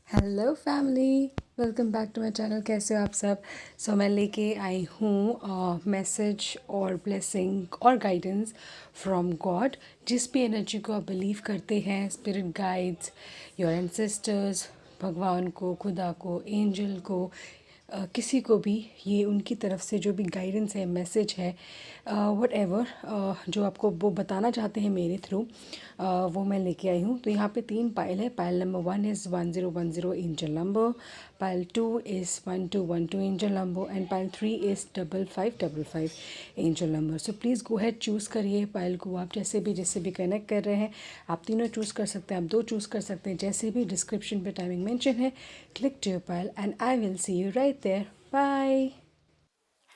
Hello family, welcome back to my channel. कैसे हो आप सब? मैं लेके आई हूँ मैसेज और ब्लेसिंग और गाइडेंस फ्रॉम गॉड। जिस भी एनर्जी को आप बिलीव करते हैं, स्पिरिट गाइड्स, योर एंसेस्टर्स, भगवान को, खुदा को, एंजल को, किसी को भी, ये उनकी तरफ से जो भी गाइडेंस है, मैसेज है, वट एवर जो आपको वो बताना चाहते हैं मेरे थ्रू, वो मैं लेके आई हूँ। तो यहाँ पे 3 पायल है। पायल number 1 is 1010 angel number, Payal 2 is 1212 angel number and Payal 3 is 5555 angel number. So please go had choose करिए पायल को। आप जैसे भी कनेक्ट कर रहे हैं, आप तीनों चूज़ कर सकते हैं, आप 2 चूज़ कर सकते हैं, जैसे भी। डिस्क्रिप्शन पे टाइमिंग मेंशन है। Click to your pile and I will see you right there. Bye.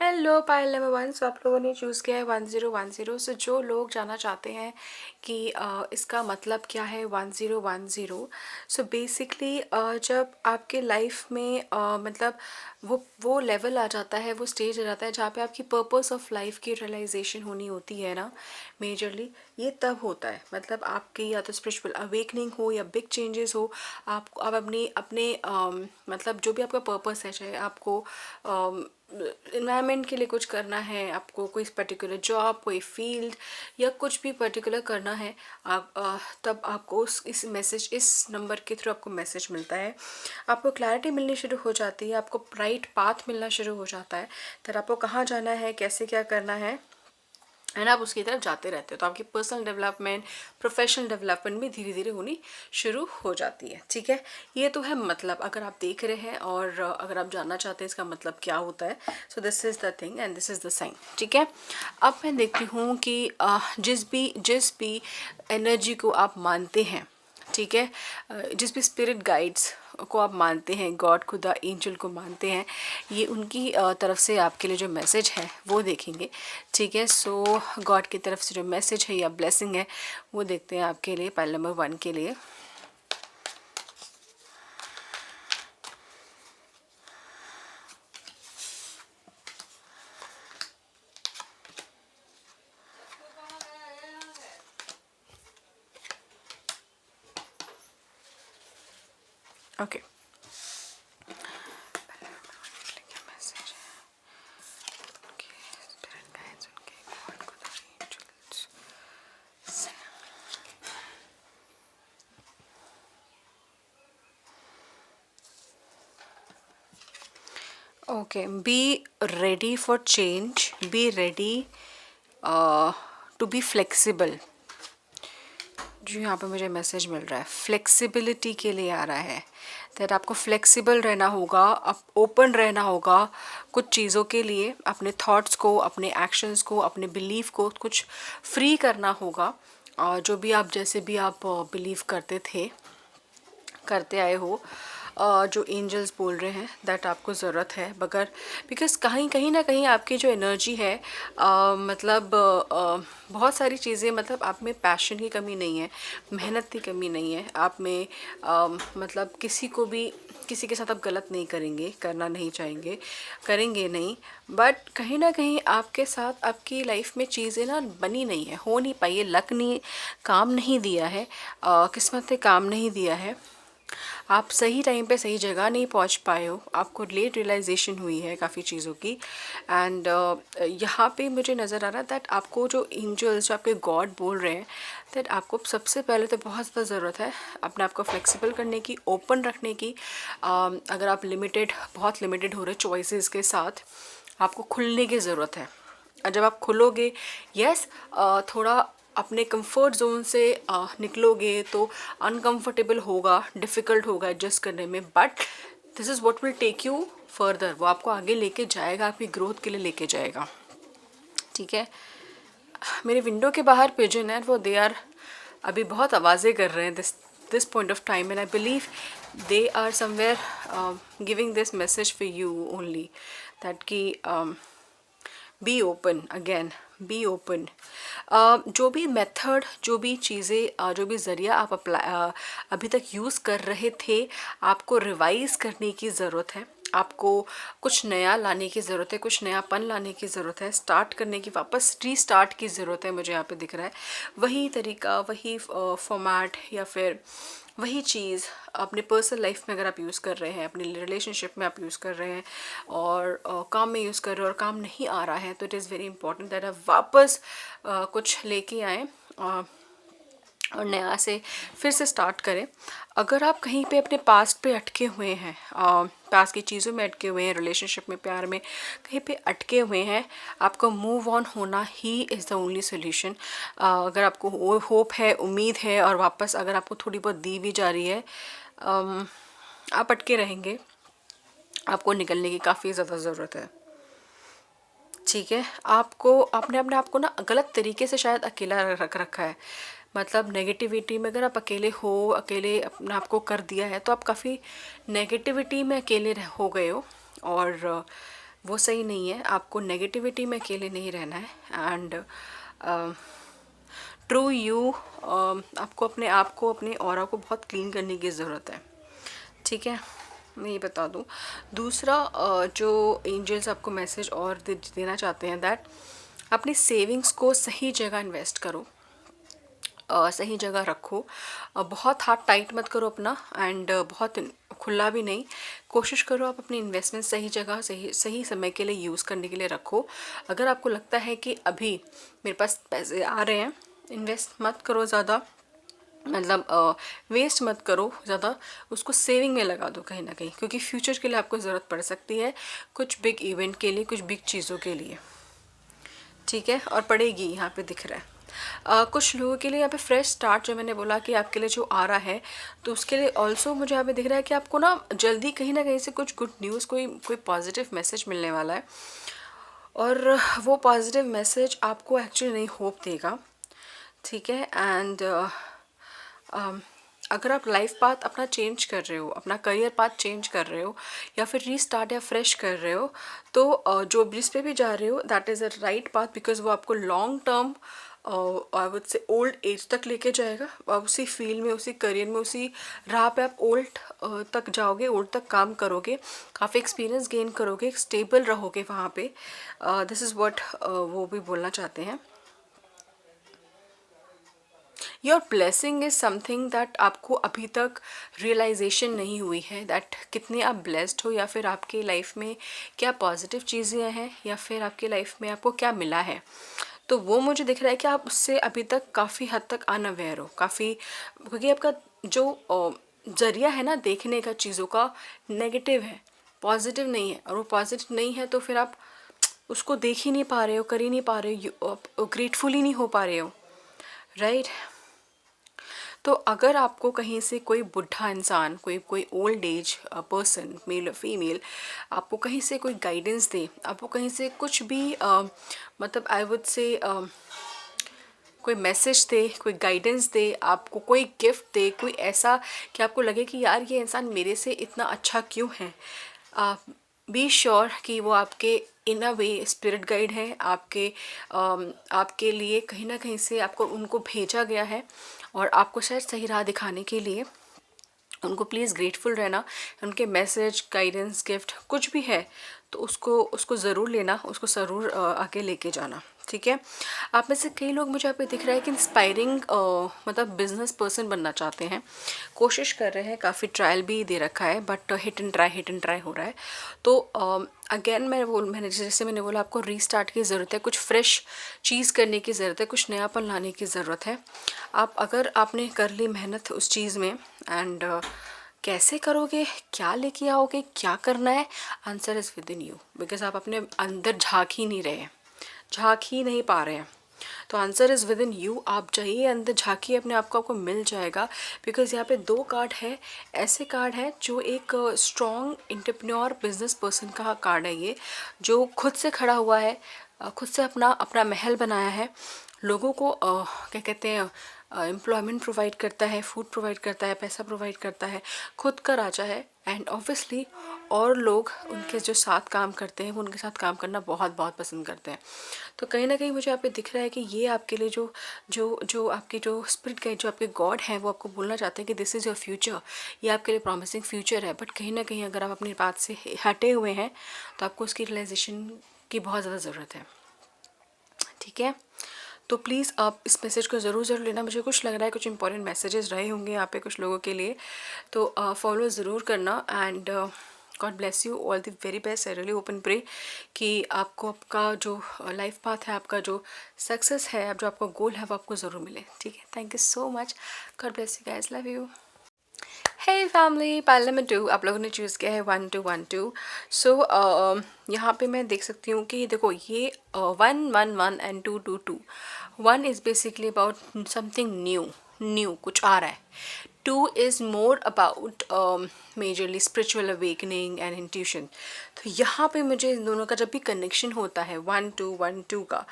Hello pile number 1। So आप लोगों ने चूज़ किया है 1010। सो जो लोग जानना चाहते हैं कि इसका मतलब क्या है 1010, सो बेसिकली जब आपके लाइफ में मतलब वो लेवल आ जाता है, वो स्टेज आ जाता है जहाँ पे आपकी पर्पस ऑफ लाइफ की रियलाइजेशन होनी होती है ना, मेजरली ये तब होता है। मतलब आपकी या तो स्पिरिचुअल अवेकनिंग हो या बिग चेंजेस हो, आप अपने अपने मतलब जो भी आपका पर्पस है, चाहे आपको इन्वायरमेंट के लिए कुछ करना है, आपको कोई पर्टिकुलर जॉब, कोई फील्ड या कुछ भी पर्टिकुलर करना है, आप तब आपको इस मैसेज, इस नंबर के थ्रू आपको मैसेज मिलता है। आपको क्लैरिटी मिलनी शुरू हो जाती है, आपको राइट पाथ मिलना शुरू हो जाता है, फिर आपको कहाँ जाना है, कैसे क्या करना है, एंड आप उसकी तरफ जाते रहते हो। तो आपकी पर्सनल डेवलपमेंट, प्रोफेशनल डेवलपमेंट भी धीरे धीरे होनी शुरू हो जाती है। ठीक है, ये तो है मतलब, अगर आप देख रहे हैं और अगर आप जानना चाहते हैं इसका मतलब क्या होता है, so this is the thing and this is the sign. ठीक है, अब मैं देखती हूँ कि जिस भी एनर्जी को आप मानते हैं, ठीक है, जिस भी स्पिरिट गाइड्स को आप मानते हैं, गॉड, खुदा, एंजल को मानते हैं, ये उनकी तरफ से आपके लिए जो मैसेज है वो देखेंगे। ठीक है, सो गॉड की तरफ से जो मैसेज है या ब्लेसिंग है वो देखते हैं आपके लिए पाइल नंबर 1 के लिए। Okay, okay, be ready for change, be ready to be flexible. जो यहाँ पे मुझे मैसेज मिल रहा है, फ्लेक्सिबिलिटी के लिए आ रहा है। दैट आपको फ्लेक्सिबल रहना होगा, आप ओपन रहना होगा कुछ चीज़ों के लिए, अपने थॉट्स को, अपने एक्शंस को, अपने बिलीफ को कुछ फ्री करना होगा। और जो भी आप, जैसे भी आप बिलीव करते थे, करते आए हो, जो एंजल्स बोल रहे हैं दैट आपको ज़रूरत है, बगैर बिकॉज कहीं ना कहीं आपकी जो एनर्जी है, मतलब बहुत सारी चीज़ें, मतलब आप में पैशन की कमी नहीं है, मेहनत की कमी नहीं है आप में, मतलब किसी के साथ आप गलत नहीं करेंगे, करना नहीं चाहेंगे, करेंगे नहीं, बट कहीं ना कहीं आपके साथ आपकी लाइफ में चीज़ें ना बनी नहीं है, हो नहीं पाई है, लक नहीं, काम नहीं दिया है, किस्मत ने काम नहीं दिया है, आप सही टाइम पे सही जगह नहीं पहुंच पाए हो, आपको लेट रियलाइजेशन हुई है काफ़ी चीज़ों की। एंड यहाँ पे मुझे नज़र आ रहा है दैट आपको जो एंजल्स, जो आपके गॉड बोल रहे हैं, दैट आपको सबसे पहले तो बहुत ज़्यादा ज़रूरत है अपने आप को फ्लेक्सिबल करने की, ओपन रखने की। अगर आप बहुत लिमिटेड हो रहे चॉइसेस के साथ, आपको खुलने की ज़रूरत है। और जब आप खुलोगे, यस, थोड़ा अपने कंफर्ट जोन से निकलोगे तो अनकंफर्टेबल होगा, डिफ़िकल्ट होगा एडजस्ट करने में, but this is what will take you further. वो आपको आगे लेके जाएगा, आपकी ग्रोथ के लिए लेके जाएगा। ठीक है, मेरे विंडो के बाहर पिजन है, वो दे आर अभी बहुत आवाज़ें कर रहे हैं this point of time, and I believe they are somewhere giving this message for you only, that कि be open again, be open. जो भी मेथड, जो भी चीज़ें, जो भी ज़रिया आप अभी तक यूज़ कर रहे थे, आपको रिवाइज़ करने की ज़रूरत है, आपको कुछ नया लाने की ज़रूरत है, कुछ नयापन लाने की ज़रूरत है, स्टार्ट करने की, वापस रीस्टार्ट की ज़रूरत है। मुझे यहाँ पे दिख रहा है वही तरीका, वही फॉर्मेट, या फिर वही चीज़ अपने पर्सनल लाइफ में अगर आप यूज़ कर रहे हैं, अपनी रिलेशनशिप में आप यूज़ कर रहे हैं और काम में यूज़ कर रहे हो और काम नहीं आ रहा है, तो it is very important that आप वापस कुछ लेके आएँ और नया से फिर से स्टार्ट करें। अगर आप कहीं पे अपने पास्ट पे अटके हुए हैं, पास्ट की चीज़ों में अटके हुए हैं, रिलेशनशिप में, प्यार में कहीं पे अटके हुए हैं, आपको मूव ऑन होना he is the only solution. अगर आपको होप है, उम्मीद है और वापस अगर आपको थोड़ी बहुत दी भी जा रही है, आप अटके रहेंगे। आपको निकलने की काफ़ी ज़्यादा ज़रूरत है। ठीक है, आपको आपने अपने आप को ना गलत तरीके से शायद अकेला रख रखा है। मतलब नेगेटिविटी में अगर आप अकेले हो, अकेले अपने आप को कर दिया है, तो आप काफ़ी नेगेटिविटी में अकेले हो गए हो और वो सही नहीं है। आपको नेगेटिविटी में अकेले नहीं रहना है एंड ट्रू यू, आपको अपने आप को, अपने ऑरा को बहुत क्लीन करने की ज़रूरत है। ठीक है, मैं ये बता दूँ। दूसरा जो एंजल्स आपको मैसेज और देना चाहते हैं दैट अपनी सेविंग्स को सही जगह इन्वेस्ट करो, सही जगह रखो। बहुत हाथ टाइट मत करो अपना एंड बहुत खुला भी नहीं। कोशिश करो आप अपनी इन्वेस्टमेंट सही जगह, सही सही समय के लिए यूज़ करने के लिए रखो। अगर आपको लगता है कि अभी मेरे पास पैसे आ रहे हैं, इन्वेस्ट मत करो ज़्यादा, मतलब वेस्ट मत करो ज़्यादा, उसको सेविंग में लगा दो कहीं ना कहीं, क्योंकि फ्यूचर के लिए आपको ज़रूरत पड़ सकती है, कुछ बिग इवेंट के लिए, कुछ बिग चीज़ों के लिए। ठीक है, और पड़ेगी, यहाँ पे दिख रहा है। कुछ लोगों के लिए यहाँ पे फ्रेश स्टार्ट जो मैंने बोला कि आपके लिए जो आ रहा है, तो उसके लिए ऑल्सो मुझे यहाँ पे दिख रहा है कि आपको ना जल्दी कहीं ना कहीं से कुछ गुड न्यूज़, कोई कोई पॉजिटिव मैसेज मिलने वाला है और वो पॉजिटिव मैसेज आपको एक्चुअली नहीं होप देगा। ठीक है, एंड अगर आप लाइफ पाथ अपना चेंज कर रहे हो, अपना करियर पाथ चेंज कर रहे हो या फिर रीस्टार्ट या फ्रेश कर रहे हो, तो जो जिस पे भी जा रहे हो that is a right path, because वो आपको long term I would say old age तक लेके जाएगा। आप उसी फील्ड में, उसी करियर में, उसी राह पे आप ओल्ड तक जाओगे, ओल्ड तक काम करोगे, काफ़ी एक्सपीरियंस गेन करोगे, स्टेबल रहोगे वहाँ पे। दिस इज़ व्हाट वो भी बोलना चाहते हैं। Your blessing is something that आपको अभी तक रियलाइजेशन नहीं हुई है, दैट कितने आप ब्लेस्ड हो या फिर आपके लाइफ में क्या पॉजिटिव चीज़ें हैं या फिर आपके लाइफ में आपको क्या मिला है। तो वो मुझे दिख रहा है कि आप उससे अभी तक काफ़ी हद तक अनअवेयर हो, काफ़ी, क्योंकि आपका जो ज़रिया है ना देखने का चीज़ों का, नेगेटिव है, पॉजिटिव नहीं है। और वो पॉजिटिव नहीं है तो फिर आप उसको देख ही नहीं पा रहे हो, कर ही नहीं पा रहे हो, ग्रेटफुल ही नहीं हो पा रहे हो, राइट। तो अगर आपको कहीं से कोई बुढ़ा इंसान, कोई कोई ओल्ड एज पर्सन, मेल और फीमेल, आपको कहीं से कोई गाइडेंस दे, आपको कहीं से कुछ भी मतलब आई वुड से कोई मैसेज दे, कोई गाइडेंस दे, आपको कोई गिफ्ट दे, कोई ऐसा कि आपको लगे कि यार ये इंसान मेरे से इतना अच्छा क्यों है, बी श्योर कि वो आपके इन अ वे स्पिरिट गाइड है, आपके लिए कहीं ना कहीं से आपको उनको भेजा गया है और आपको शायद सही राह दिखाने के लिए। उनको प्लीज़ ग्रेटफुल रहना। उनके मैसेज, गाइडेंस, गिफ्ट कुछ भी है तो उसको ज़रूर लेना, उसको ज़रूर आगे लेके जाना। ठीक है, आप में से कई लोग मुझे यहाँ पे दिख रहा है कि इंस्पायरिंग मतलब बिजनेस पर्सन बनना चाहते हैं, कोशिश कर रहे हैं, काफ़ी ट्रायल भी दे रखा है, बट हिट एंड ट्राई हो रहा है। तो अगेन मैंने जैसे मैंने बोला, आपको रीस्टार्ट की ज़रूरत है, कुछ फ्रेश चीज़ करने की ज़रूरत है, कुछ नयापन लाने की ज़रूरत है। अगर आपने कर ली मेहनत उस चीज़ में एंड कैसे करोगे, क्या लेके आओगे, क्या करना है, answer is with in you, because आप अपने अंदर झाँक ही नहीं पा रहे हैं। तो answer is with in you. आप जाइए अंदर, झाँकिए अपने आप को, आपको मिल जाएगा। बिकॉज यहाँ पे 2 कार्ड है, ऐसे कार्ड है जो एक स्ट्रॉन्ग एंटरप्रेन्योर बिजनेस पर्सन का कार्ड है ये, जो खुद से खड़ा हुआ है, खुद से अपना अपना महल बनाया है, लोगों को क्या कहते हैं, एम्प्लॉयमेंट प्रोवाइड करता है, फूड प्रोवाइड करता है, पैसा प्रोवाइड करता है, खुद का राजा है। एंड ऑब्वियसली और लोग उनके जो साथ काम करते हैं वो उनके साथ काम करना बहुत बहुत पसंद करते हैं। तो कहीं ना कहीं मुझे यहाँ पे दिख रहा है कि ये आपके लिए जो जो जो आपके जो स्पिरिट गाइड, जो आपके गॉड हैं, वो आपको बोलना चाहते हैं कि दिस इज़ योर फ्यूचर, ये आपके लिए प्रॉमिसिंग फ्यूचर है। बट कहीं ना कहीं अगर आप अपनी बात से हटे हुए हैं तो आपको उसकी रियलाइजेशन की बहुत ज़्यादा ज़रूरत है। ठीक है, तो प्लीज़ आप इस मैसेज को ज़रूर ज़रूर लेना। मुझे कुछ लग रहा है कुछ इंपॉर्टेंट मैसेजेस रहे होंगे यहाँ पे कुछ लोगों के लिए, तो फॉलो ज़रूर करना। And God bless you, all the very best. I really hope and pray कि आपको आपका जो लाइफ पाथ है, आपका जो सक्सेस है, अब जो आपका गोल है वो आपको ज़रूर मिले। ठीक है, thank you so much, God bless you guys, love you. Hey family, pile number 2 आप लोगों ने चूज़ किया है 1212। सो यहाँ पे मैं देख सकती हूँ कि देखो ये 111 and 222। 1 is basically about something new कुछ आ रहा है। 2 is more about majorly spiritual awakening and intuition. तो यहाँ पे मुझे इन दोनों का जब भी कनेक्शन होता है 1212 का,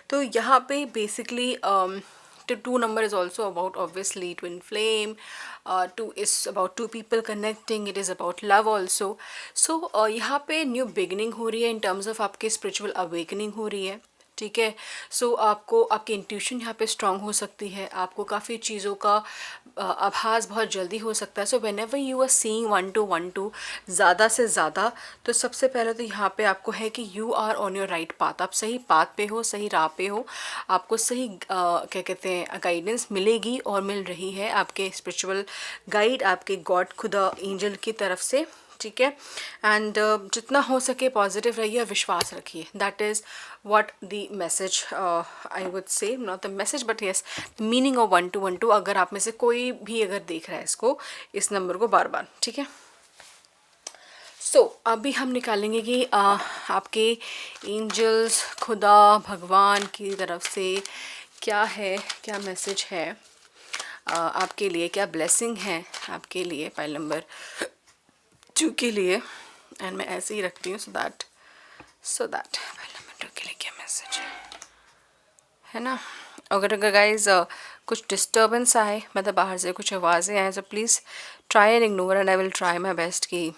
तो यहाँ पे basically two number is also about obviously twin flame. 2 is about two people connecting. It is about love also. So यहाँ पे new beginning हो रही है in terms of आपके spiritual awakening हो रही है। ठीक है, सो आपको आपकी इंट्यूशन यहाँ पे स्ट्रांग हो सकती है, आपको काफ़ी चीज़ों का आभास बहुत जल्दी हो सकता है। So whenever you are seeing 1212 ज़्यादा से ज़्यादा, तो सबसे पहले तो यहाँ पे आपको है कि you are on your right path, आप सही पाथ पे हो, सही राह पे हो, आपको सही क्या कहते हैं गाइडेंस मिलेगी और मिल रही है आपके स्पिरिचुअल गाइड, आपके गॉड खुदा एंजल की तरफ से। ठीक है, एंड जितना हो सके पॉजिटिव रहिए और विश्वास रखिए। That is what the message I would say, not the message but yes meaning of 1212। अगर आप में से कोई भी अगर देख रहा है इसको, इस नंबर को बार बार, ठीक है। सो अभी हम निकालेंगे कि आपके एंजल्स, खुदा, भगवान की तरफ से क्या है, क्या मैसेज है आपके लिए, क्या ब्लेसिंग है आपके लिए पाइल नंबर 2 के लिए। एंड मैं ऐसे ही रखती हूँ सो दैट पाइल नंबर 2 के लिए क्या मैसेज है ना। अगर गाइज कुछ डिस्टर्बेंस आए, मतलब बाहर से कुछ आवाज़ें आए, तो please try and ignore and I will try my best कि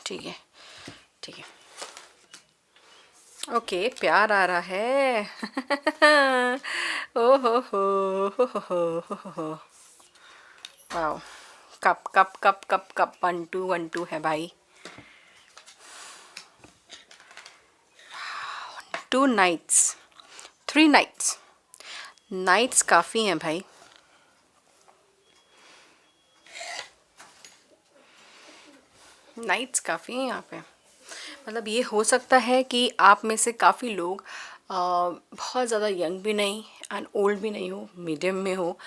ठीक है, ठीक है, ओके, प्यार आ रहा है। ओ हो wow, cup cup cup cup cup 1212 है भाई। 2 नाइट्स, 3 नाइट्स, नाइट्स काफ़ी हैं भाई। नाइट्स काफ़ी हैं यहाँ पे। मतलब ये हो सकता है कि आप में से काफ़ी लोग बहुत ज़्यादा यंग भी नहीं एंड ओल्ड भी नहीं हो, मीडियम में हो।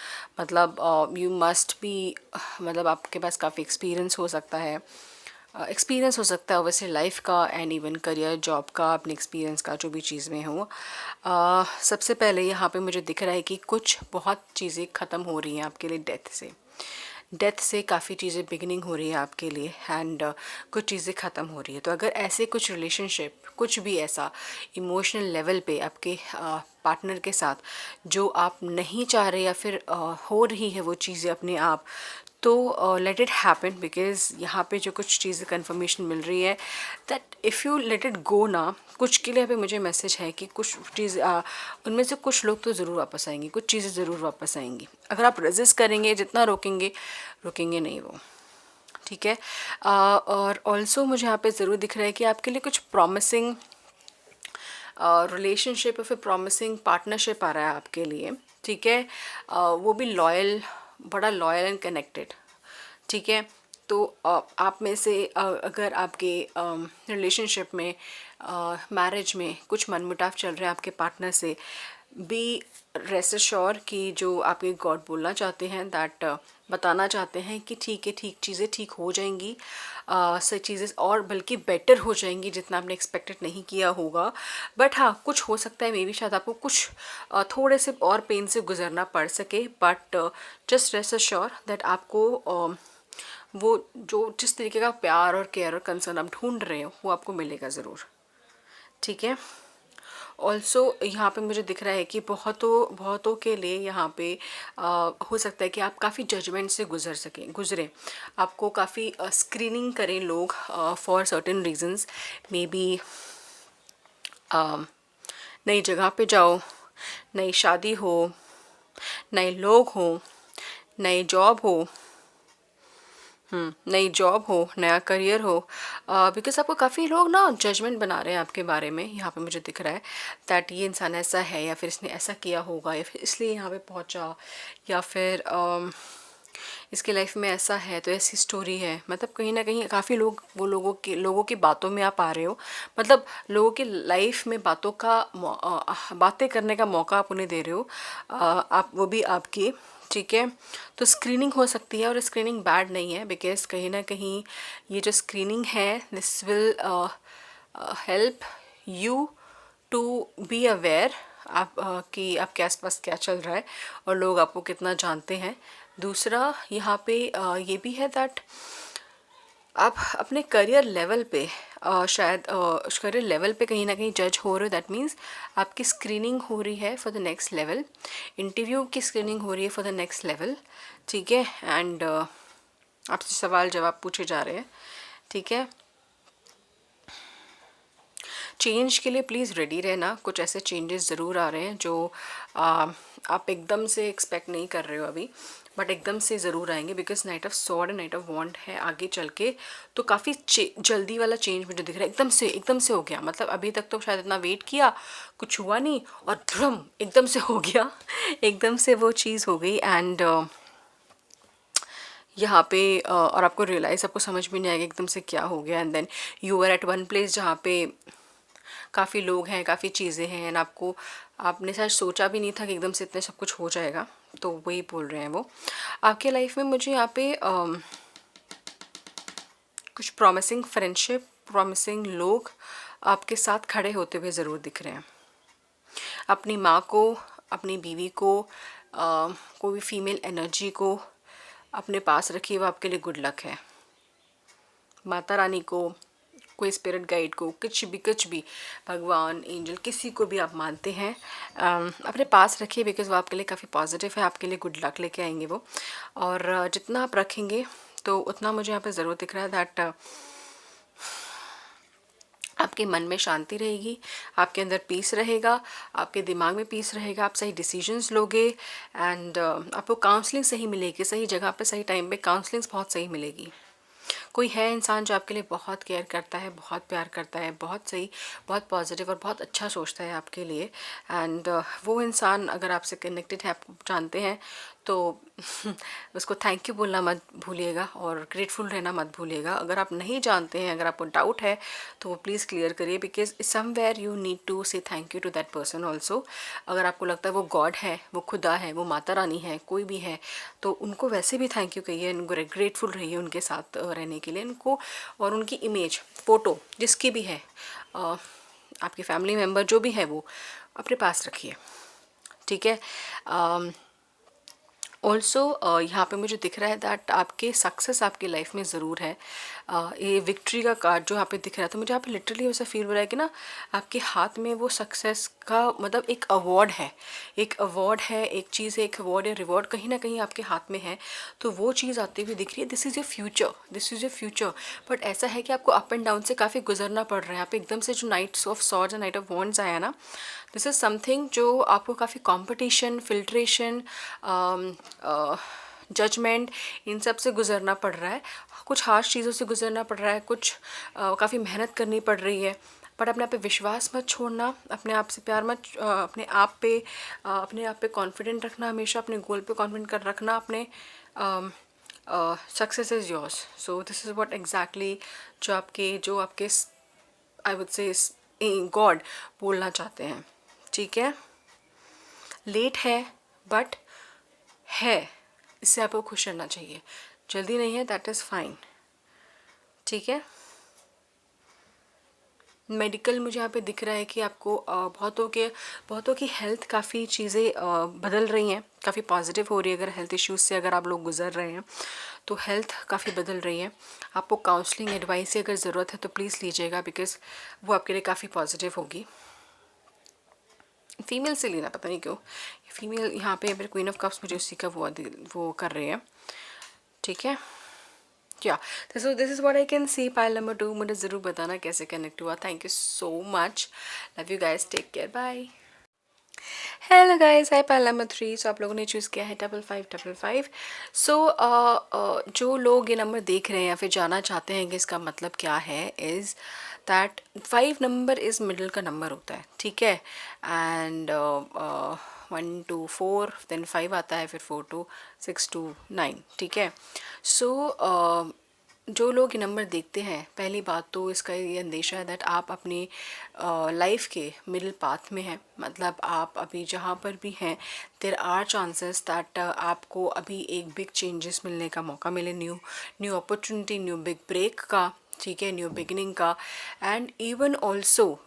मतलब यू मस्ट बी, मतलब आपके पास काफ़ी एक्सपीरियंस हो सकता है, एक्सपीरियंस हो सकता है वैसे लाइफ का एंड इवन करियर, जॉब का, अपने एक्सपीरियंस का, जो भी चीज़ में हो। सबसे पहले यहाँ पे मुझे दिख रहा है कि कुछ बहुत चीज़ें ख़त्म हो रही हैं आपके लिए डेथ से काफ़ी चीज़ें बिगनिंग हो रही है आपके लिए एंड कुछ चीज़ें ख़त्म हो रही है। तो अगर ऐसे कुछ रिलेशनशिप, कुछ भी ऐसा इमोशनल लेवल पे आपके पार्टनर के साथ जो आप नहीं चाह रहे या फिर हो रही है वो चीज़ें अपने आप, तो लेट इट हैपन। बिकॉज यहाँ पे जो कुछ चीज़ें कंफर्मेशन मिल रही है that if you let it go ना, कुछ के लिए यहाँ पे मुझे मैसेज है कि कुछ चीज़ उनमें से कुछ लोग तो ज़रूर वापस आएंगे, कुछ चीज़ें ज़रूर वापस आएंगी। अगर आप रेजिस्ट करेंगे, जितना रोकेंगे, रुकेंगे नहीं वो। ठीक है, और ऑल्सो मुझे यहाँ पे ज़रूर दिख रहा है कि आपके लिए कुछ प्रॉमिसिंग रिलेशनशिप या फिर प्रॉमिसिंग पार्टनरशिप आ रहा है आपके लिए। ठीक है, वो भी लॉयल, बड़ा लॉयल एंड कनेक्टेड। ठीक है, तो आप में से अगर आपके रिलेशनशिप में, मैरिज में कुछ मनमुटाव चल रहे हैं आपके पार्टनर से, बी रेस्ट एश्योर कि जो आपके गॉड बोलना चाहते हैं, दैट बताना चाहते हैं कि ठीक है, ठीक चीज़ें ठीक हो जाएंगी, सही चीज़ें और बल्कि बेटर हो जाएंगी जितना आपने एक्सपेक्टेड नहीं किया होगा। बट हाँ, कुछ हो सकता है मे बी शायद आपको कुछ थोड़े से और पेन से गुजरना पड़ सके, but just rest assure that आपको वो जो जिस तरीके का प्यार और केयर और कंसर्न आप ढूंढ रहे हो वो आपको मिलेगा ज़रूर। ठीक है, ऑल्सो यहाँ पे मुझे दिख रहा है कि बहुतों के लिए यहाँ पे हो सकता है कि आप काफ़ी जजमेंट से गुजरें, आपको काफ़ी स्क्रीनिंग करें लोग for certain reasons. May be नई जगह पे जाओ, नई शादी हो, नए लोग हो, नई जॉब हो, नई जॉब हो, नया करियर हो, बिकॉज़ आपको काफ़ी लोग ना जजमेंट बना रहे हैं आपके बारे में। यहाँ पे मुझे दिख रहा है दैट ये इंसान ऐसा है, या फिर इसने ऐसा किया होगा, या फिर इसलिए यहाँ पे पहुँचा, या फिर इसके लाइफ में ऐसा है तो ऐसी स्टोरी है। मतलब कहीं ना कहीं काफ़ी लोग, वो लोगों की बातों में आप आ रहे हो, मतलब लोगों की लाइफ में बातें करने का मौका आप उन्हें दे रहे हो, आप वो भी आपकी, ठीक है। तो स्क्रीनिंग हो सकती है, और स्क्रीनिंग बैड नहीं है, बिकॉज कहीं ना कहीं ये जो स्क्रीनिंग है, this will help you to be aware आप कि आपके आसपास क्या चल रहा है और लोग आपको कितना जानते हैं। दूसरा यहाँ पे ये भी है दैट आप अपने करियर लेवल पे शायद करियर लेवल पे कहीं ना कहीं जज हो रहे हो। दैट मीन्स आपकी स्क्रीनिंग हो रही है for the next level, interview की स्क्रीनिंग हो रही है फॉर द नेक्स्ट लेवल, ठीक है। एंड आपसे सवाल जवाब पूछे जा रहे हैं, ठीक है। चेंज के लिए प्लीज़ रेडी रहना, कुछ ऐसे चेंजेस ज़रूर आ रहे हैं जो आप एकदम से एक्सपेक्ट नहीं कर रहे हो अभी, बट एकदम से ज़रूर आएंगे, because knight of sword and knight of wand है आगे चल के। तो काफ़ी जल्दी वाला चेंज मुझे दिख रहा है, एकदम से हो गया। मतलब अभी तक तो शायद इतना वेट किया, कुछ हुआ नहीं, और ध्रुम एकदम से हो गया एकदम से वो चीज़ हो गई। एंड यहाँ पे और आपको रियलाइज़, आपको समझ भी नहीं आएगा एकदम से क्या हो गया। And then you are at one place जहाँ पे काफ़ी लोग हैं, काफ़ी चीज़ें हैं, एंड आपने शायद सोचा भी नहीं था कि एकदम से इतने सब कुछ हो जाएगा। तो वही बोल रहे हैं वो आपके लाइफ में। मुझे यहाँ पे कुछ प्रॉमिसिंग फ्रेंडशिप, प्रॉमिसिंग लोग आपके साथ खड़े होते हुए ज़रूर दिख रहे हैं। अपनी माँ को, अपनी बीवी को, कोई भी फीमेल एनर्जी को अपने पास रखिए, वो आपके लिए गुड लक है। माता रानी को, कोई स्पिरिट गाइड को, कुछ भी भगवान, एंजल, किसी को भी आप मानते हैं, अपने पास रखिए, बिकॉज़ वो आपके लिए काफ़ी पॉजिटिव है, आपके लिए गुड लक लेके आएंगे वो। और जितना आप रखेंगे तो उतना मुझे यहाँ पे ज़रूर दिख रहा है दैट आपके मन में शांति रहेगी, आपके अंदर पीस रहेगा, आपके दिमाग में पीस रहेगा, आप सही डिसीजंस लोगे। एंड आपको काउंसलिंग सही मिलेगी, सही जगह पे सही टाइम पे काउंसलिंग्स बहुत सही मिलेगी। कोई है इंसान जो आपके लिए बहुत केयर करता है, बहुत प्यार करता है, बहुत सही, बहुत पॉजिटिव और बहुत अच्छा सोचता है आपके लिए। एंड वो इंसान अगर आपसे कनेक्टेड है, आप जानते हैं, तो उसको थैंक यू बोलना मत भूलिएगा, और ग्रेटफुल रहना मत भूलिएगा। अगर आप नहीं जानते हैं, अगर आपको डाउट है, तो वो प्लीज़ क्लियर करिए, because somewhere you need to say thank you to that person also. अगर आपको लगता है वो गॉड है, वो खुदा है, वो माता रानी है, कोई भी है, तो उनको वैसे भी थैंक यू कहिए, उनको ग्रेटफुल रहिए उनके साथ रहने के लिए। उनको और उनकी इमेज, फ़ोटो जिसकी भी है, आपके फैमिली मेम्बर जो भी है, वो अपने पास रखिए, ठीक है। ऑल्सो यहाँ पे मुझे दिख रहा है दैट आपके सक्सेस आपकी लाइफ में ज़रूर है। ये विक्ट्री का कार्ड जो यहाँ पे दिख रहा है, तो मुझे यहाँ पे लिटरली ऐसा फील हो रहा है कि ना आपके हाथ में वो सक्सेस का मतलब एक अवार्ड है, एक अवार्ड है, एक चीज़ है, एक अवार्ड या रिवॉर्ड कहीं ना कहीं आपके हाथ में है। तो वो चीज़ आती हुई दिख रही है। This is your future, this is your future. But ऐसा है कि आपको अप एंड डाउन से काफ़ी गुजरना पड़ रहा है। आप एकदम से जो knights of swords and knight of wands आया ना, दिस इज़ समथिंग जो आपको काफ़ी कंपटीशन, फिल्ट्रेशन, जजमेंट, इन सब से गुजरना पड़ रहा है। कुछ हार्श चीज़ों से गुजरना पड़ रहा है, कुछ काफ़ी मेहनत करनी पड़ रही है। बट अपने आप पे विश्वास मत छोड़ना, अपने आप से प्यार मत, अपने आप पे कॉन्फिडेंट रखना, हमेशा अपने गोल पे कॉन्फिडेंट कर रखना। अपने success is yours. So this is what exactly जो आपके आई वुड से गॉड बोलना चाहते हैं, ठीक है। लेट है बट है, इससे आपको खुश रहना चाहिए। जल्दी नहीं है, दैट इज़ फाइन, ठीक है। मेडिकल मुझे यहाँ पे दिख रहा है कि आपको बहुतों की हेल्थ, काफ़ी चीज़ें बदल रही हैं, काफ़ी पॉजिटिव हो रही है। अगर हेल्थ इश्यूज़ से अगर आप लोग गुजर रहे हैं तो हेल्थ काफ़ी बदल रही है। आपको काउंसलिंग एडवाइस की अगर ज़रूरत है तो प्लीज़ लीजिएगा, बिकॉज़ वो आपके लिए काफ़ी पॉजिटिव होगी। फीमेल से लेना, पता नहीं क्यों फीमेल यहाँ पे मेरे क्वीन ऑफ कप्स मुझे उसी का वो कर रहे हैं, ठीक है। क्या this is what I can see. Pile number 2, मुझे ज़रूर बताना कैसे कनेक्ट हुआ। Thank you so much, love you guys, take care, bye. Hello guys, hi pile number 3। So आप लोगों ने चूज़ किया है 5555। सो जो लोग ये नंबर देख रहे हैं या फिर जानना चाहते हैं कि इसका मतलब क्या है, is that 5 number is middle का नंबर होता है, ठीक है। एंड 1 2 4 देन 5 आता है, फिर 4 2 6 2 9, ठीक है। सो जो लोग ये नंबर देखते हैं, पहली बात तो इसका ये अंदेशा है दैट आप अपनी लाइफ के मिडिल पाथ में हैं। मतलब आप अभी जहाँ पर भी हैं, देर आर चांसेस दैट आपको अभी एक बिग चेंजेस मिलने का मौका मिले, new new opportunity, new big break का, ठीक है, न्यू बिगिनिंग का। एंड इवन ऑल्सो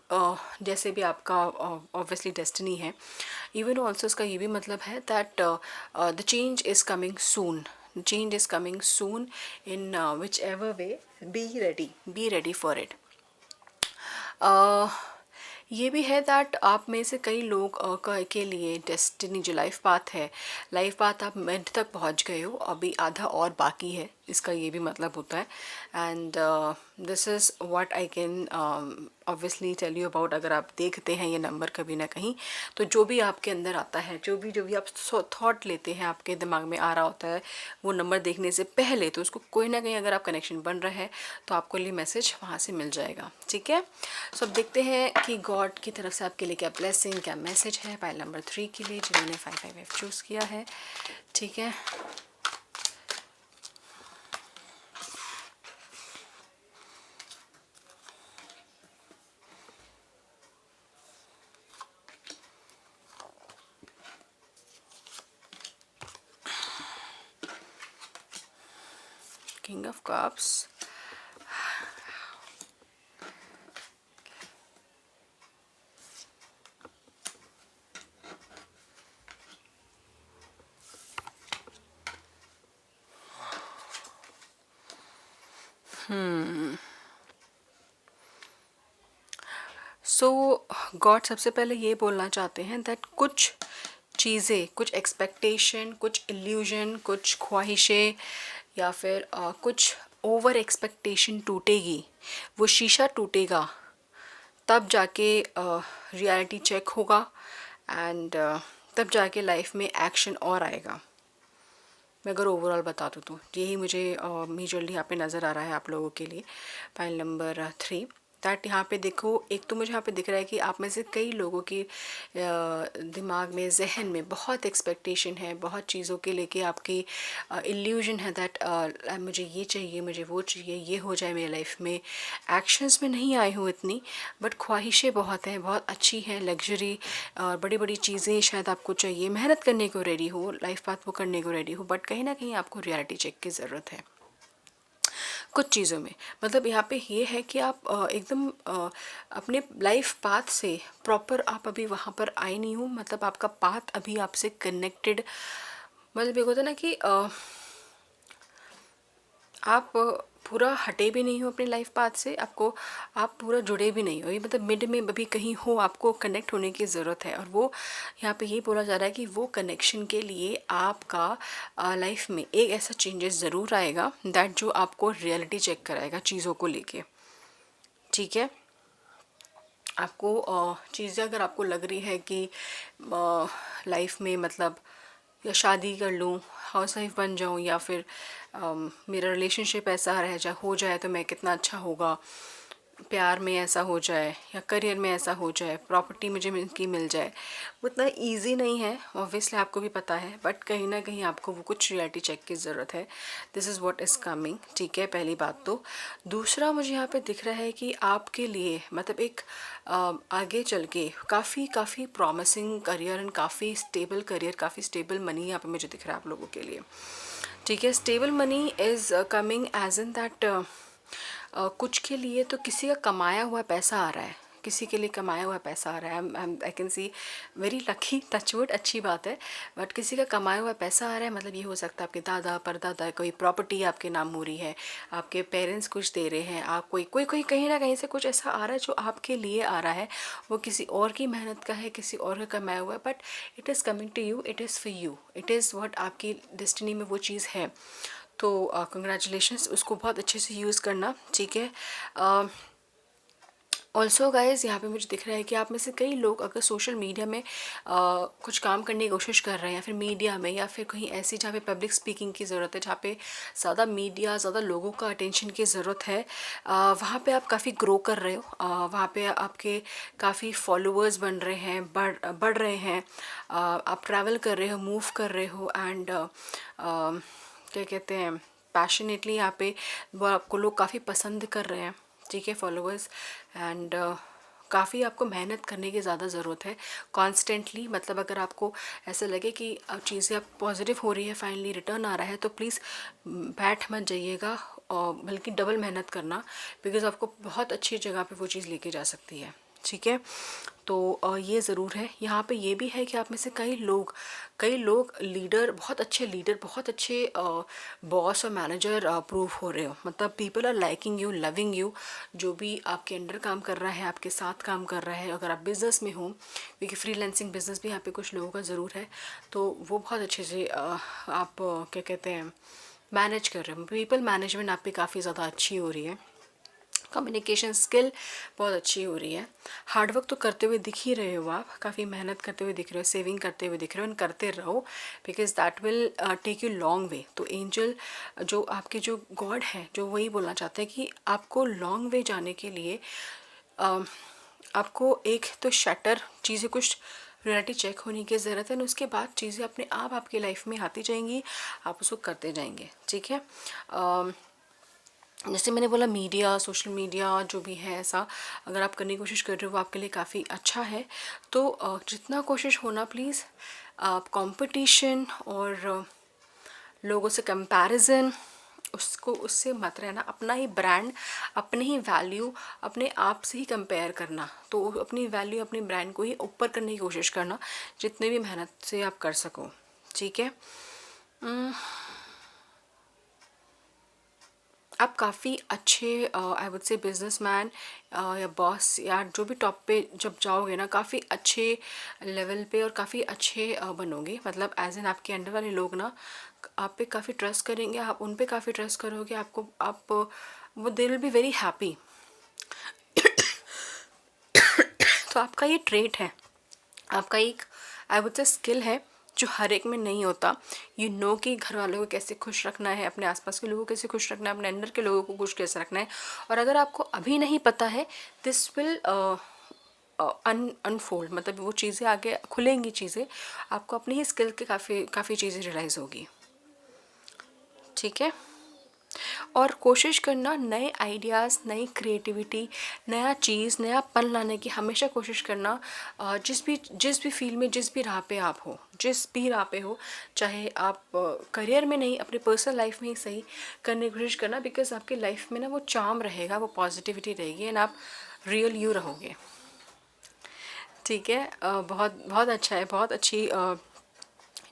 जैसे भी आपका ऑब्वियसली डेस्टिनी है, इवन ऑल्सो इसका ये भी मतलब है that the change is coming soon, change is coming soon in whichever way. Be ready for it. ये भी है दैट आप में से कई लोग के लिए डेस्टिनी जो लाइफ पाथ है, लाइफ पाथ आप मिड तक पहुंच गए हो, अभी आधा और बाकी है, इसका ये भी मतलब होता है। And this is what I can obviously tell you about. अगर आप देखते हैं ये नंबर कभी ना कहीं, तो जो भी आपके अंदर आता है, जो भी आप थॉट लेते हैं, आपके दिमाग में आ रहा होता है वो नंबर देखने से पहले, तो उसको कोई ना कहीं अगर आप कनेक्शन बन रहा है तो आपको ये मैसेज वहाँ से मिल जाएगा, ठीक है। सो अब देखते हैं कि गॉड की तरफ से आपके लिए क्या ब्लेसिंग, क्या मैसेज है पाइल नंबर 3 के लिए, जिन्होंने 555 चूज़ किया है, ठीक है। King of cups, so God सबसे पहले ये बोलना चाहते हैं दैट कुछ चीज़ें, कुछ एक्सपेक्टेशन, कुछ इल्यूजन, कुछ ख्वाहिशें, या फिर कुछ ओवर एक्सपेक्टेशन टूटेगी, वो शीशा टूटेगा, तब जाके रियलिटी चेक होगा। एंड तब जाके लाइफ में एक्शन और आएगा। मैं अगर ओवरऑल बता दूँ तो यही मुझे मेजरली यहाँ पे नज़र आ रहा है आप लोगों के लिए। फाइल नंबर 3 दैट यहाँ पे देखो, एक तो मुझे यहाँ पे दिख रहा है कि आप में से कई लोगों की दिमाग में, जहन में बहुत एक्सपेक्टेशन है, बहुत चीज़ों के लेके आपकी इल्यूजन है दैट मुझे ये चाहिए, मुझे वो चाहिए, ये हो जाए मेरी लाइफ में। एक्शंस में नहीं आई हूँ इतनी, बट ख्वाहिशें बहुत हैं, बहुत अच्छी हैं, लग्जरी और बड़ी बड़ी चीज़ें शायद आपको चाहिए, मेहनत करने को रेडी हो, लाइफ पाथ वो करने को रेडी हो, बट कहीं ना कहीं आपको रियलिटी चेक की ज़रूरत है कुछ चीज़ों में। मतलब यहाँ पे ये है कि आप एकदम अपने लाइफ पाथ से प्रॉपर आप अभी वहाँ पर आए नहीं हो। मतलब आपका पाथ अभी आपसे कनेक्टेड, मतलब ये होता है ना कि आप पूरा हटे भी नहीं हो अपने लाइफ पाथ से, आपको आप पूरा जुड़े भी नहीं हो, ये मतलब मिड में अभी कहीं हो, आपको कनेक्ट होने की ज़रूरत है। और वो यहाँ पे ये बोला जा रहा है कि वो कनेक्शन के लिए आपका लाइफ में एक ऐसा चेंजेस ज़रूर आएगा दैट जो आपको रियलिटी चेक कराएगा चीज़ों को लेके, ठीक है। आपको चीज़ें अगर आपको लग रही है कि लाइफ में मतलब या शादी कर लूँ, हाउस वाइफ बन जाऊँ, या फिर मेरा रिलेशनशिप ऐसा रह जा हो जाए तो मैं कितना अच्छा होगा, प्यार में ऐसा हो जाए या करियर में ऐसा हो जाए, प्रॉपर्टी मुझे की मिल जाए, वो इतना ईजी नहीं है, ऑब्वियसली आपको भी पता है, बट कहीं ना कहीं आपको वो कुछ रियलिटी चेक की ज़रूरत है। This is what is coming, ठीक है, पहली बात तो। दूसरा मुझे यहाँ पे दिख रहा है कि आपके लिए मतलब एक आगे चल के काफ़ी काफ़ी प्रॉमिसिंग करियर एंड काफ़ी स्टेबल करियर, काफ़ी स्टेबल मनी यहाँ पे मुझे दिख रहा है आप लोगों के लिए, ठीक है। Stable money is coming as in that कुछ के लिए तो किसी का कमाया हुआ पैसा आ रहा है, किसी के लिए कमाया हुआ पैसा आ रहा है। I can see very lucky, touchwood, अच्छी बात है, बट किसी का कमाया हुआ पैसा आ रहा है। मतलब ये हो सकता है आपके दादा परदादा कोई प्रॉपर्टी आपके नाम हो रही है, आपके पेरेंट्स कुछ दे रहे हैं, आप कोई कोई कोई कहीं ना कहीं से कुछ ऐसा आ रहा है जो आपके लिए आ रहा है, वो किसी और की मेहनत का है, किसी और का कमाया हुआ है, but it is coming to you, it is for you, it is what आपकी डेस्टिनी में वो चीज़ है। तो कंग्रेचुलेशंस, उसको बहुत अच्छे से यूज़ करना, ठीक है। ऑल्सो गाइज यहाँ पे मुझे दिख रहा है कि आप में से कई लोग अगर सोशल मीडिया में कुछ काम करने की कोशिश कर रहे हैं, या फिर मीडिया में, या फिर कहीं ऐसी जहाँ पे पब्लिक स्पीकिंग की ज़रूरत है, जहाँ पे ज़्यादा मीडिया, ज़्यादा लोगों का अटेंशन की ज़रूरत है, वहाँ पे आप काफ़ी ग्रो कर रहे हो, वहाँ पे आपके काफ़ी फॉलोअर्स बन रहे हैं, बढ़ रहे हैं, आप ट्रैवल कर रहे हो, मूव कर रहे हो, एंड क्या कहते हैं, पैशनेटली यहाँ पे वो आपको लोग काफ़ी पसंद कर रहे हैं, ठीक है, फॉलोअर्स। एंड काफ़ी आपको मेहनत करने की ज़्यादा ज़रूरत है कॉन्स्टेंटली। मतलब अगर आपको ऐसा लगे कि चीज़ें अब पॉजिटिव हो रही है, फाइनली रिटर्न आ रहा है, तो प्लीज़ बैठ मत जाइएगा, और बल्कि डबल मेहनत करना, बिकॉज़ आपको बहुत अच्छी जगह पे वो चीज़ लेके जा सकती है, ठीक है। तो ये ज़रूर है। यहाँ पे ये भी है कि आप में से कई लोग लीडर, बहुत अच्छे लीडर, बहुत अच्छे बॉस और मैनेजर प्रूव हो रहे हो। मतलब people are liking you, loving you, जो भी आपके अंडर काम कर रहा है, आपके साथ काम कर रहा है। अगर आप बिज़नेस में हो, क्योंकि फ्रीलांसिंग बिज़नेस भी यहाँ पे कुछ लोगों का ज़रूर है, तो वो बहुत अच्छे से आप क्या कहते हैं, मैनेज कर रहे हो। पीपल मैनेजमेंट आप पे काफ़ी ज़्यादा अच्छी हो रही है, कम्युनिकेशन स्किल बहुत अच्छी हो रही है। हार्डवर्क तो करते हुए दिख ही रहे हो, आप काफ़ी मेहनत करते हुए दिख रहे हो, सेविंग करते हुए दिख रहे हो, एंड करते रहो, because that will take you long way. तो एंजल जो आपके जो गॉड है, जो वही बोलना चाहते हैं कि आपको लॉन्ग वे जाने के लिए आपको एक तो शटर चीज़ें, कुछ रियलिटी चेक होने की ज़रूरत है, और उसके बाद चीज़ें अपने आप आपकी लाइफ में आती जाएंगी, आप उसको करते जाएंगे, ठीक है। जैसे मैंने बोला, मीडिया, सोशल मीडिया जो भी है, ऐसा अगर आप करने की कोशिश कर रहे हो वो आपके लिए काफ़ी अच्छा है। तो जितना कोशिश होना, प्लीज़ आप कंपटीशन और लोगों से कंपैरिजन, उससे मत रहना। अपना ही ब्रांड, अपने ही वैल्यू अपने आप से ही कंपेयर करना। तो अपनी वैल्यू, अपने ब्रांड को ही ऊपर करने की कोशिश करना, जितने भी मेहनत से आप कर सको, ठीक है। आप काफ़ी अच्छे, आई वुड से बिजनेसमैन या बॉस, या जो भी टॉप पे जब जाओगे ना, काफ़ी अच्छे लेवल पे और काफ़ी अच्छे बनोगे। मतलब एज एन आपके अंडर वाले लोग ना आप पे काफ़ी ट्रस्ट करेंगे, आप उन पे काफ़ी ट्रस्ट करोगे, आपको आप वो they will be very happy. तो आपका ये ट्रेट है, आपका एक आई वुड से स्किल है, जो हर एक में नहीं होता। यू नो कि घर वालों को कैसे खुश रखना है, अपने आसपास के लोगों को कैसे खुश रखना है, अपने अंदर के लोगों को खुश कैसे रखना है। और अगर आपको अभी नहीं पता है, दिस विल अनफोल्ड, मतलब वो चीज़ें आगे खुलेंगी, चीज़ें आपको अपनी ही स्किल के काफ़ी चीज़ें रियलाइज़ होगी, ठीक है। और कोशिश करना नए आइडियाज़, नई क्रिएटिविटी, नया चीज़, नया पन लाने की हमेशा कोशिश करना। जिस भी फील्ड में, जिस भी राह पे आप हो, जिस भी राह पे हो, चाहे आप करियर में नहीं, अपने पर्सनल लाइफ में ही सही, करने की कोशिश करना। बिकॉज आपकी लाइफ में ना वो चार्म रहेगा, वो पॉजिटिविटी रहेगी, एंड आप रियल यू रहोगे, ठीक है। बहुत बहुत अच्छा है, बहुत अच्छी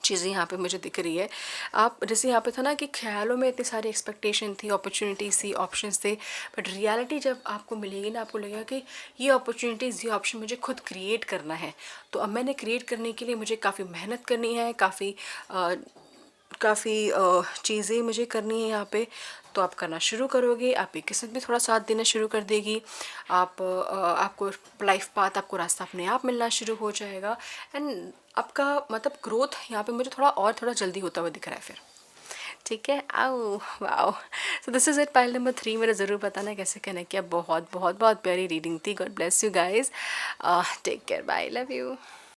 चीज़ें यहाँ पे मुझे दिख रही है। आप जैसे यहाँ पे था ना कि ख्यालों में इतनी सारी एक्सपेक्टेशन थी, अपॉर्चुनिटीज़ थी, ऑप्शंस थे, बट रियलिटी जब आपको मिलेगी ना, आपको लगेगा कि ये अपॉर्चुनिटीज़, ये ऑप्शन मुझे खुद क्रिएट करना है। तो अब मैंने क्रिएट करने के लिए मुझे काफ़ी मेहनत करनी है, काफ़ी चीज़ें मुझे करनी है यहाँ पे। तो आप करना शुरू करोगे, आपकी किस्मत भी थोड़ा साथ देना शुरू कर देगी, आपको लाइफ पाथ, आपको रास्ता अपने आप मिलना शुरू हो जाएगा, एंड आपका मतलब ग्रोथ यहाँ पे मुझे थोड़ा जल्दी होता हुआ दिख रहा है फिर, ठीक है। आओ, wow. So this is it, pile number 3। मेरा ज़रूर बताना कैसे कनेक्ट किया। बहुत बहुत बहुत प्यारी रीडिंग थी। God bless you guys, take care, bye, love you.